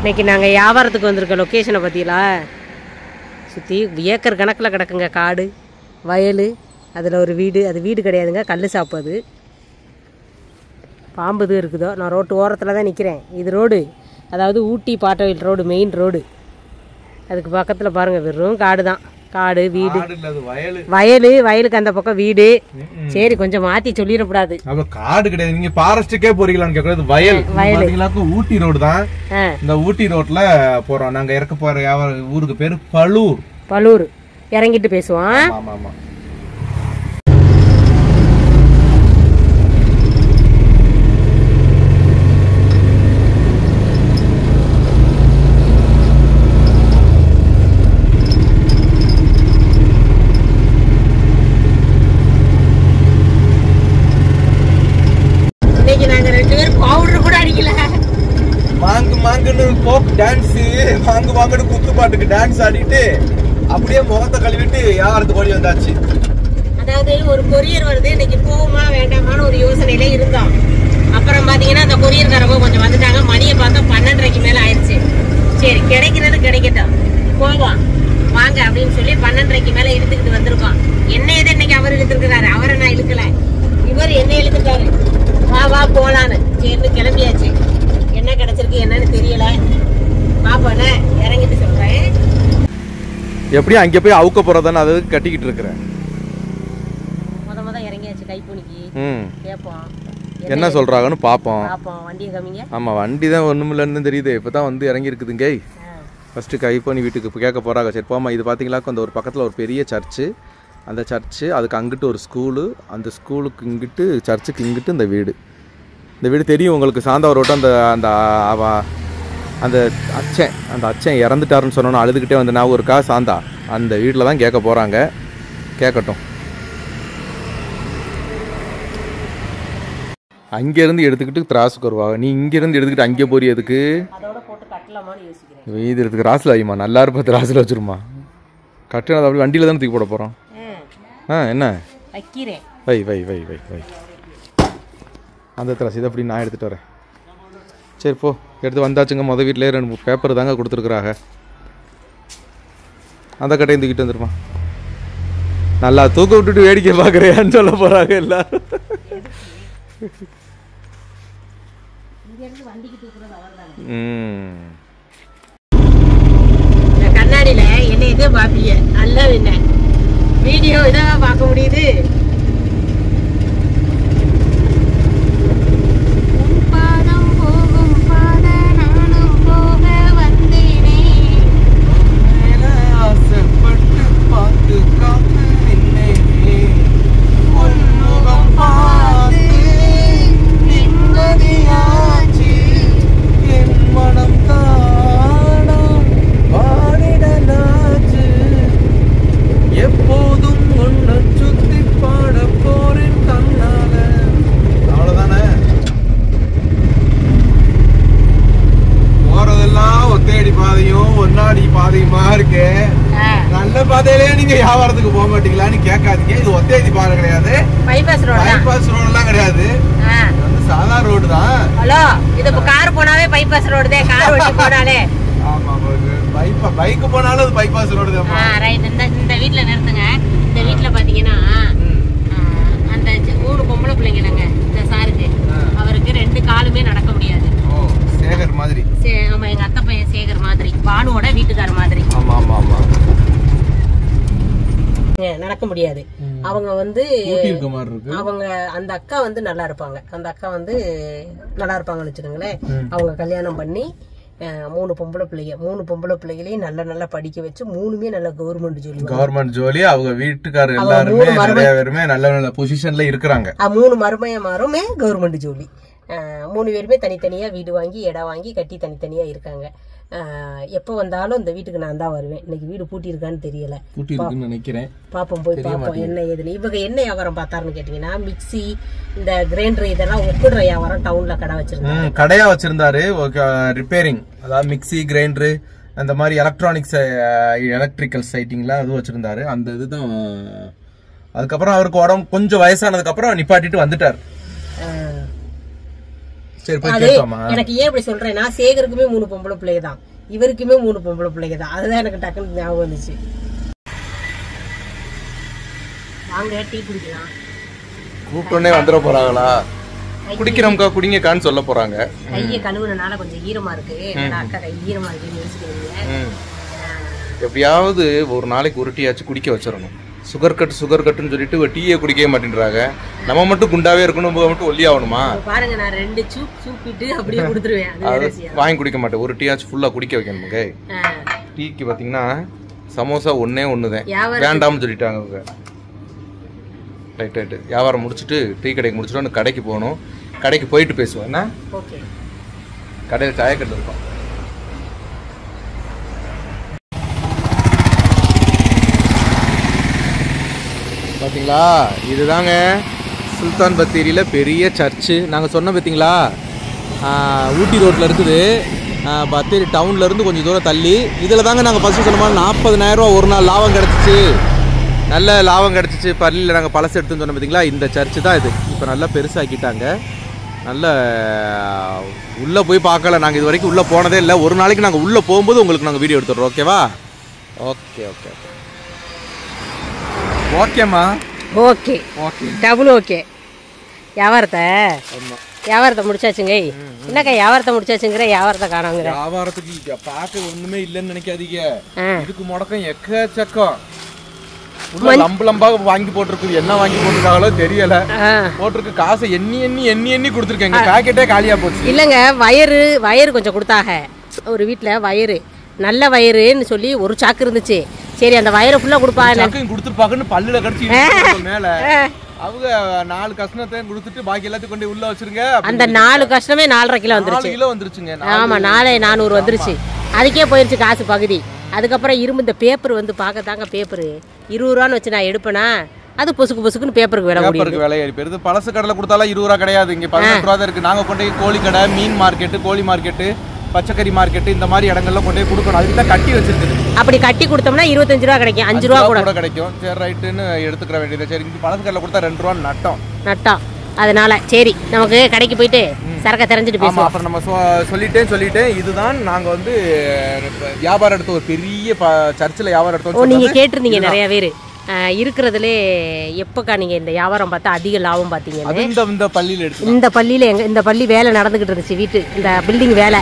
இன்னைக்கு நாங்கள் வியாபாரத்துக்கு வந்திருக்க லொக்கேஷனை பார்த்தீங்களா? சுற்றி ஏக்கர் கணக்கில் கிடக்குங்க காடு வயல். அதில் ஒரு வீடு, அது வீடு கிடையாதுங்க, கல் சாப்பு. அது பாம்பு இது இருக்குதோ. நான் ரோட்டு ஓரத்தில் தான் நிற்கிறேன். இது ரோடு, அதாவது ஊட்டி பாட்டவில் ரோடு, மெயின் ரோடு. அதுக்கு பக்கத்தில் பாருங்கள் வெறும் காடு தான். காடு வீடு வயலுக்கு அந்த பக்கம் வீடு. சரி கொஞ்சம் மாத்தி சொல்லிடக்கூடாது. காடு கிடையாது, நீங்க ஃபாரஸ்டுக்கே போறீங்களான்னு கேக்குறது. வயல் ஊட்டி ரோடு தான். இந்த ஊட்டி ரோட்ல போறோம் நாங்க. இறக்க போற ஊருக்கு பேரு பலூர். பலூர் இறங்கிட்டு பேசுவோம். ஆமா ஆமா. குத்து பாட்டுக்கு டான்ஸ் ஆடிட்டு அப்படியே முகத்தை கழுவிட்டு வியாபாரத்துக்கு ஓடி வந்தாச்சு. அதாவது ஒரு கொரியர் வருது, இன்னைக்கு போகுமா வேண்டாமான்னு ஒரு யோசனையில இருந்தோம். அப்புறம் பாத்தீங்கன்னா அந்த கொரியர்காரங்க கொஞ்சம் வந்துட்டாங்க. மணியை பார்த்தா 12:30 மேல ஆயிடுச்சு. சரி கிடைக்கிறது கிடைக்கட்டும், போவோம் வாங்க அப்படின்னு சொல்லி 12:30 மேல இழுத்துக்கிட்டு வந்திருக்கோம். என்ன எது இன்னைக்கு அவர் இழுத்துருக்கிறாரு, அவரை நான் இழுக்கல, இவர் என்ன இழுத்துட்டாரு. வா வா போலான்னு சரி கிளம்பியாச்சு. என்ன கிடைச்சிருக்கு என்னன்னு தெரியல, பாப்பான இறங்கிட்டு சொல்றேன். எப்படியும் அங்கே போய் அவுக்க போறதானே, அது கட்டிக்கிட்டு இருக்கிறேன். முத இறங்கியாச்சு கைப்பூனிக்கு. கேட்போம் என்ன சொல்றாங்கன்னு பாப்போம். வண்டியை கம்மிங்க. ஆமா வண்டி தான் ஒண்ணுமில்லன்னு தெரியுது. இப்பதான் வந்து இறங்கி இருக்குதுங்க. ஃபர்ஸ்ட் கைப்பூனி வீட்டுக்கு கேட்க போறாங்க. சரி போமா. இது பாத்தீங்களா அந்த ஒரு பக்கத்துல ஒரு பெரிய சர்ச்சு. அந்த சர்ச்சு அதுக்கு அங்கிட்டு ஒரு ஸ்கூலு, அந்த ஸ்கூலுக்கு இங்கிட்டு சர்ச்சுக்கு இங்கிட்டு இந்த வீடு. இந்த வீடு தெரியும் உங்களுக்கு, சாந்தாவரோட்ட அந்த அந்த அந்த அச்சன் இறந்துட்டாருன்னு சொன்னோன்னு அழுதுகிட்டே வந்து நான் ஒருக்கா சாந்தா அந்த வீட்டில் தான் கேட்க போகிறாங்க. கேட்கட்டும். அங்கேருந்து எடுத்துக்கிட்டு திராசுக்கு வருவாங்க. நீ இங்கேருந்து எடுத்துக்கிட்டு அங்கே போறிய எதுக்கு? இது எடுத்து கிராஸில் வைமா, நல்லா இருப்பா. திராஸில் வச்சுருமா. கட்டினா அப்படி வண்டியில் தானே தூக்கி போட போகிறோம். என்ன வை வை வை வை வை அந்த திராஸ் இதை அப்படி நான் எடுத்துகிட்டு வரேன். சரி போ எடுத்து வந்தாச்சுங்க. மொதல் வீட்டிலே 2 பேப்பர் தாங்க கொடுத்துருக்குறாங்க. அந்த கட்டையும் தூக்கிட்டு வந்துருமா. நல்லா தூக்க விட்டுட்டு வேடிக்கை பார்க்குறேன்னு சொல்ல போகிறாங்க எல்லாரும். கண்ணாடியில என்ன இதே பாப்பீங்க, அல்ல என்ன வீடியோ இதான் பார்க்க முடியுது. நல்ல பாதையிலே நீங்க வியாபாரத்துக்கு போக மாட்டீங்களான்னு கேட்காதீங்க. இது ஒத்தேதி பாதை கிடையாது, பைபாஸ் ரோடெல்லாம் கிடையாது, சாதா ரோடு தான். ஹலோ இது கார் போனாவே பைபாஸ் ரோடு தான். கார் ஓட்டி போனாலே ஆமா, பைக் போனாலும் அது பைபாஸ் ரோடு தான். ரைட். இந்த வீட்ல நிறுத்துங்க. இந்த வீட்ல பாத்தீங்கன்னா அந்த 3 பொம்பளை பிள்ளைங்க நாங்க. இந்த சாருக்கு அவருக்கு 2 காலுமே நடக்க முடியாது. சேகர் மாதிரி. ஆமா எங்க அத்தை பையன் சேகர் மாதிரி, பானுவோட வீட்டுக்கார மாதிரி. ஆமா ஆமா ஆமா நடக்க முடியாது. அவங்க வந்து அவங்க அந்த அக்கா வந்து நல்லா இருப்பாங்க. அந்த அக்கா வந்து நல்லா இருப்பாங்கன்னு வச்சுக்கோங்களேன். அவங்க கல்யாணம் பண்ணி 3 பொம்பளை பிள்ளைகளையும் நல்லா படிக்க வச்சு 3மே நல்ல கவர்மெண்ட் ஜோலி. அவங்க வீட்டுக்காரர் எல்லாருமே நிறைய பேருமே நல்ல நல்ல பொசிஷன்ல இருக்கிறாங்க. 3 மருமையமாருமே கவர்மெண்ட் ஜோலி. 3 பேருமே தனித்தனியா வீடு வாங்கி இடம் வாங்கி கட்டி தனித்தனியா இருக்காங்க. எப்போ வந்தாலும் இந்த வீட்டுக்கு நான் தான் வருவேன். இன்னைக்கு வீடு பூட்டி இருக்கான்னு தெரியல, நினைக்கிறேன். பாப்போம் போய் பாப்போம் என்ன ஏதுன்னு. இவங்க என்ன வியாபாரம் பார்த்தாருன்னு கேட்டீங்கன்னா, மிக்சி இந்த கிரைண்டர் இதெல்லாம் ஒப்பிடுற வியாபாரம் டவுன்ல கடையா வச்சிருந்தாரு. ரிப்பேரிங், அதாவது மிக்சி கிரைண்டரு அந்த மாதிரி எலக்ட்ரிக்கல் சைட்டிங்லாம் அதுவும் வச்சிருந்தாரு. அந்த இதுதான். அதுக்கப்புறம் அவருக்கு உடம்பு கொஞ்சம் வயசானதுக்கு அப்புறம் நிப்பாட்டிட்டு வந்துட்டார். சரி போய் அது கேட்டோமா. எனக்கு ஏன் இப்படி சொல்றேன்னா சேகருக்குமே 3 பொம்பளை பிள்ளைங்க தான், இவருக்குமே 3 பொம்பளை பிள்ளைங்க தான். அதுதான் எனக்கு டக்குன்னு ஞாபகம் வந்துச்சு. வாங்க டீ குடிக்கலாம். கூப்பிட்டோன்னே வந்துட போறாங்களா? குடிக்கிறோம்க்கா குடிங்கக்கான்னு சொல்ல போறாங்க. கையை கழுவுனனால கொஞ்சம் ஈரமா இருக்கு. அக்கா கை ஈரமா இருக்குன்னு யோசிக்கிறீங்க. எப்படியாவது ஒரு நாளைக்கு ஒரு டீயாச்சும் குடிக்க வச்சிடணும். சுகர் கட்டுன்னு சொல்லிட்டு டீயை குடிக்கவே மாட்டேன்றாங்க. நம்ம மட்டும் குண்டாவே இருக்கணும், மட்டும் ஒல்லி ஆகணுமா? பாருங்க, நான் 2 சூப்பிட்டு அப்படியே கொடுத்துருவேன். அது வாங்கி குடிக்க மாட்டேன். ஒரு டீயாச்சும் ஃபுல்லா குடிக்க வைக்கணுங்க. டீக்கு பாத்தீங்கன்னா சமோசா ஒன்னே ஒண்ணுதான் வேண்டாம்னு சொல்லிட்டாங்க அவங்க. ரைட் வியாபாரம் முடிச்சுட்டு டீ கடைக்கு முடிச்சுட்டு கடைக்கு போகணும். கடைக்கு போயிட்டு பேசுவோம். என்ன கடையில் சாயக்கட்டு இருக்கும். பார்த்தீங்களா, இதுதாங்க சுல்தான் பத்தேரியில் பெரிய சர்ச்சு. நாங்கள் சொன்ன பார்த்தீங்களா, ஊட்டி ரோட்டில் இருக்குது. பத்தேரி டவுன்லேருந்து கொஞ்சம் தூரம் தள்ளி. இதில் தாங்க நாங்கள் ஃபஸ்ட்டு சொன்ன மாதிரி 40,000 ரூபா ஒரு நாள் லாபம் கிடச்சிச்சு. நல்ல லாபம் கிடச்சிச்சு. பள்ளியில் நாங்கள் பழசு எடுத்துன்னு சொன்னோம் பார்த்தீங்களா, இந்த சர்ச்சு தான் இது. இப்போ நல்லா பெருசாக்கிட்டாங்க. நல்ல உள்ளே போய் பார்க்கல. நாங்கள் இது வரைக்கும் உள்ளே போனதே இல்லை. ஒரு நாளைக்கு நாங்கள் உள்ளே போகும்போது உங்களுக்கு நாங்கள் வீடியோ எடுத்துடுறோம். ஓகேவா? ஓகே ஓகேம்மா. Okay double okay. வியாபாரத்தை முடிச்சாச்சுங்க. என்னக்கா வியாபாரத்தை முடிச்சாச்சுங்கிற, வியாபாரத்தை காணோங்கிற. வியாபாரத்துக்கு பார்க்க ஒண்ணுமே இல்லைன்னு நினைக்காதீங்க. இதுக்கு முடக்கம் எக்கச்சக்கம். லம்பாக வாங்கி போட்டிருக்கு. என்ன வாங்கி போட்டிருக்காங்களோ தெரியல. போட்டிருக்கு காசை எண்ணி கொடுத்துருக்கேங்க. பாக்கெட்டே காலியா போச்சு. இல்லங்க, வயறு கொஞ்சம் கொடுத்தாங்க. ஒரு வீட்டுல வயறு நல்ல வயறுன்னு சொல்லி ஒரு சாக்கு இருந்துச்சு. சரி, அந்த வயரை ஃபுல்லா கொடுத்துருப்பாங்கன்னு பல்லுல கடிச்சு மேல அவங்க 4 கஷ்ணத்தையும் கொடுத்துட்டு பாக்கி எல்லாத்தையும் கொண்டு உள்ள வச்சிருங்க. அந்த 4 கஷ்ணமே 4.5 கிலோ வந்துருச்சு. 4 கிலோ வந்துருச்சுங்க. ஆமா, 400 வந்துருச்சு. அதுக்கே போயிருச்சு காசு பகுதி. அதுக்கப்புறம் இந்த பேப்பர் வந்து பார்க்கத்தாங்க, பேப்பர் 20 ரூபான்னு வச்சு நான் எடுப்பேனா, அது பொசுக்குன்னு பேப்பருக்கு விலை ஏறி போயிருது. பழசு கடையில் கொடுத்தாலும் 20 ரூபா கிடையாது. இங்கே 18 ரூபா தான் இருக்கு. நாங்கள் கொண்டு போய் கோழி கடை, மீன் மார்க்கெட்டு, கோழி மார்க்கெட்டு, பச்சைக்கறி மார்க்கெட்டு இந்த மாதிரி இடங்கள்ல கொண்டு போய் கொடுக்கணும். அதுக்கு தான் கட்டி வச்சிருக்குது. அப்படி கட்டி கொடுத்தோம்னா 25 ரூபா கிடைக்கும், 5 ரூபா கூட கிடைக்கும். சரி ரைட்டுன்னு எடுத்துக்கிற வேண்டியது. சரி, இங்கே பழசு கடையில் கொடுத்தா 2 ரூபா நட்டம். அதனால சரி, நமக்கு கடைக்கு போயிட்டு சரக்கை தெரிஞ்சுட்டு பேசுவோம். அப்புறம் நம்ம சொல்லிட்டேன். இதுதான் நாங்கள் வந்து வியாபாரம் எடுத்த ஒரு பெரிய சர்ச்சில் வியாபாரம் எடுத்தோம். நீங்க கேட்டிருந்தீங்க நிறைய பேர் இருக்கிறதுலே. எப்பக்கா நீங்க இந்த வியாபாரம் பார்த்தா அதிக லாபம் பார்த்தீங்க? இந்த பள்ளியில் இந்த பள்ளி வேலை நடந்துகிட்டு இருந்துச்சு. வீட்டு இந்த பில்டிங் வேலை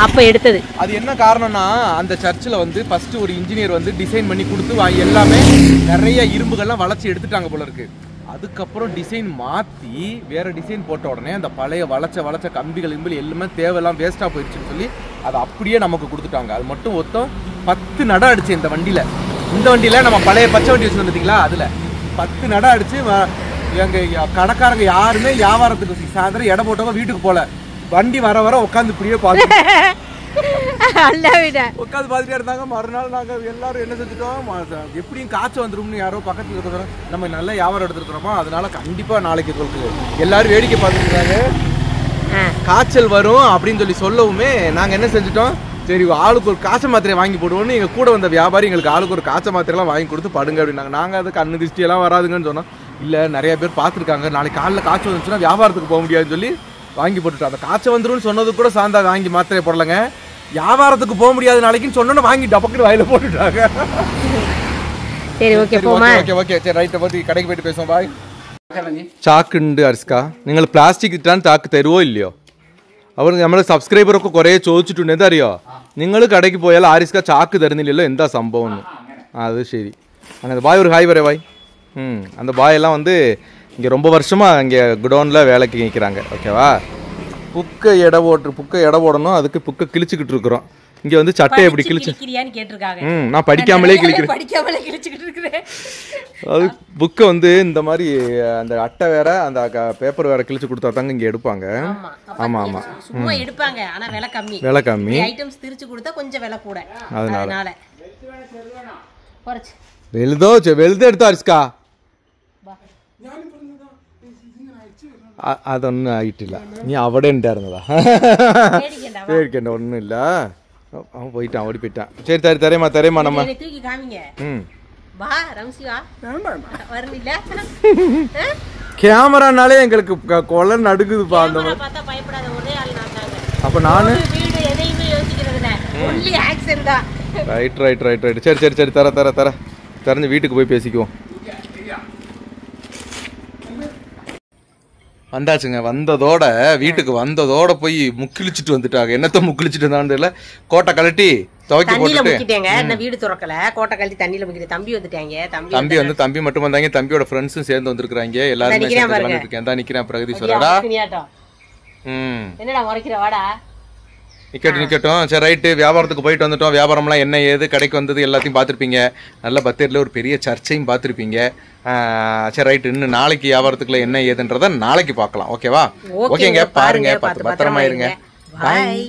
அப்போ எடுத்தது. அது என்ன காரணம்னா, அந்த சர்ச்சில் வந்து ஃபர்ஸ்ட் ஒரு இன்ஜினியர் வந்து டிசைன் பண்ணி கொடுத்து எல்லாமே நிறைய இரும்புகள்லாம் வளைச்சி எடுத்துட்டாங்க போல இருக்கு. அதுக்கப்புறம் டிசைன் மாற்றி வேற டிசைன் போட்ட உடனே அந்த பழைய வளைச்ச கம்பிகள் எல்லாமே தேவையெல்லாம் வேஸ்ட்டாக போயிடுச்சுன்னு சொல்லி அதை அப்படியே நமக்கு கொடுத்துட்டாங்க. அது மட்டும் மொத்தம் 10 நடம் அடிச்சு இந்த வண்டியில் நம்ம பழைய பச்சை வண்டி வச்சுருந்தோம் பார்த்தீங்களா, அதில் 10 நடம் அடிச்சு. எங்கள் கடைக்காரங்க யாருமே வியாபாரத்துக்கு சாயந்தரம் இடம் போட்டவங்க வீட்டுக்கு போல. வண்டி வர உட்காந்து இப்படியே பார்த்து உட்காந்து பார்த்துட்டே இருந்தாங்க. மறுநாள் நாங்கள் எல்லாரும் என்ன செஞ்சுட்டோம், எப்படியும் காய்ச்சல் வந்துரும்னு யாரோ பக்கத்தில் இருக்கிறோம். நம்ம நல்ல வியாபாரம் எடுத்துருக்கிறோமா, அதனால கண்டிப்பாக நாளைக்கு உங்களுக்கு எல்லாரும் வேடிக்கை பார்த்துருக்காங்க. காய்ச்சல் வரும் அப்படின்னு சொல்லவுமே நாங்கள் என்ன செஞ்சுட்டோம், சரி ஆளுக்கு ஒரு காய்ச்சல் மாத்திரை வாங்கி போடுவோம்னு எங்கள் கூட வந்த வியாபாரி எங்களுக்கு ஆளுக்கு ஒரு காய்ச்சல் மாத்திரைலாம் வாங்கி கொடுத்து படுங்க அப்படின்னாங்க. நாங்கள் அது கண்ணு திருஷ்டியெல்லாம் வராதுங்கன்னு சொன்னோம். இல்லை, நிறைய பேர் பார்த்துருக்காங்க, நாளைக்கு காலையில் காய்ச்சல் வந்துச்சுன்னா வியாபாரத்துக்கு போக முடியாதுன்னு சொல்லி வாங்கி போட்டுட்டோம். அந்த காய்ச்சல் வந்துரும்னு சொன்னது கூட சாந்தா வாங்கி மாத்திரை போடலைங்க. வியாபாரத்துக்கு போக முடியாது நாளைக்குன்னு சொன்னோன்னு வாங்கி டபக்குன்னு வாயில போட்டுட்டாங்க. சரி, ஓகே சரி ரைட்டை பற்றி கடைக்கு போயிட்டு பேசுவோம். பாய். ചാക്കുണ്ട് അരിസ്ക, നിങ്ങൾ പ്ലാസ്റ്റിക് ഇട്ടാൻ ചാക്ക് തരുമോ ഇല്ലയോ? അവർ നമ്മളെ സബ്സ്ക്രൈബറൊക്കെ കുറേ ചോദിച്ചിട്ടുണ്ട്. എന്താ അറിയോ, നിങ്ങൾ കടയ്ക്ക് പോയാൽ ആരിസ്ക ചാക്ക് തരുന്നില്ലല്ലോ, എന്താ സംഭവം എന്ന്. அது சரி. அந்த பாய் ஒரு ஹாய் வரே பாய். அந்த பாய் எல்லாம் வந்து இங்கே ரொம்ப வருஷமாக இங்கே குடோனில் வேலைக்கு நிற்கிறாங்க. ஓகேவா? புக்கை எடை போடணும். அதுக்கு புக்கை கிழிச்சுக்கிட்டு இருக்கிறோம். இங்கே வந்து சட்டை எப்படி கிழிச்சிருக்கிறியான்னு கேட்டிருக்காங்க. நான் படிக்காமலே கிழிக்கிறேன். அது புக்கை வந்து இந்த மாதிரி அந்த அட்டை வேற அந்த பேப்பர் வேற கிழிச்சு கொடுத்தா தாங்க இங்கே எடுப்பாங்க. ஆமாம் சும்மா எடுப்பாங்க, ஆனால் விலை கம்மி. ஐட்டம்ஸ் திரிச்சு கொடுத்தா கொஞ்சம் விலை கூட. அதனால വെളുതെ എടുത്തോ അരിസ്കാ? അതൊന്നും ആയിട്ടില്ല. നീ അവിടെ ഉണ്ടായിരുന്നതാ, പേടിക്കണ്ട, ഒന്നുമില്ല. അവൻ പോയിട്ടാ, ഓടി പോയിട്ടാ. ശരി, തരേമാ നമ്മ. கேமரானாலே எங்களுக்கு கொலை நடுக்குதுப்பா. அந்த மாதிரி பார்த்தா பயப்படாத ஒரே ஆள் நான் தாங்க. அப்ப நானு வீடு எதையுமே யோசிக்கிறது இல்ல, ஒன்லி ஆக்சன் தான். Right right right right. சரி சரி சரி, தர தர தர திறந்து வீட்டுக்கு போய் பேசிக்குவோம். வந்தாச்சுங்க. வந்ததோட வீட்டுக்கு வந்ததோட போய் முக்கிழிச்சிட்டு வந்துட்டாங்க. என்னத்த முக்கிழிச்சிட்டு இருந்தான்னு தெரியல. கோட்டை கழட்டி துவைக்க போட்டுட்டேங்க. வீடு திறக்கல, கோட்டை கழட்டி தண்ணியில முக்கிட்டு. தம்பி வந்துட்டாங்க. தம்பி மட்டும் வந்தாங்க. தம்பியோட ஃப்ரெண்ட்ஸும் சேர்ந்து வந்திருக்காங்க. எல்லாருமே சேர்ந்து நிக்கிறேன். பிரகதீஸ்வரடா என்னடா முறைக்கிற, வாடா நிக்கட்டும். சரி ரைட்டு. வியாபாரத்துக்கு போயிட்டு வந்துட்டோம். வியாபாரம்லாம் என்ன ஏது, கடைக்கு வந்தது எல்லாத்தையும் பார்த்துருப்பீங்க. நல்ல பத்தேரியில் ஒரு பெரிய சர்ச்சையும் பார்த்துருப்பீங்க. சரி ரைட்டு. இன்னும் நாளைக்கு வியாபாரத்துக்குள்ள என்ன ஏதுன்றதை நாளைக்கு பார்க்கலாம். ஓகேவா? ஓகேங்க. பாருங்க, பத்திரமா இருங்க. பாய்.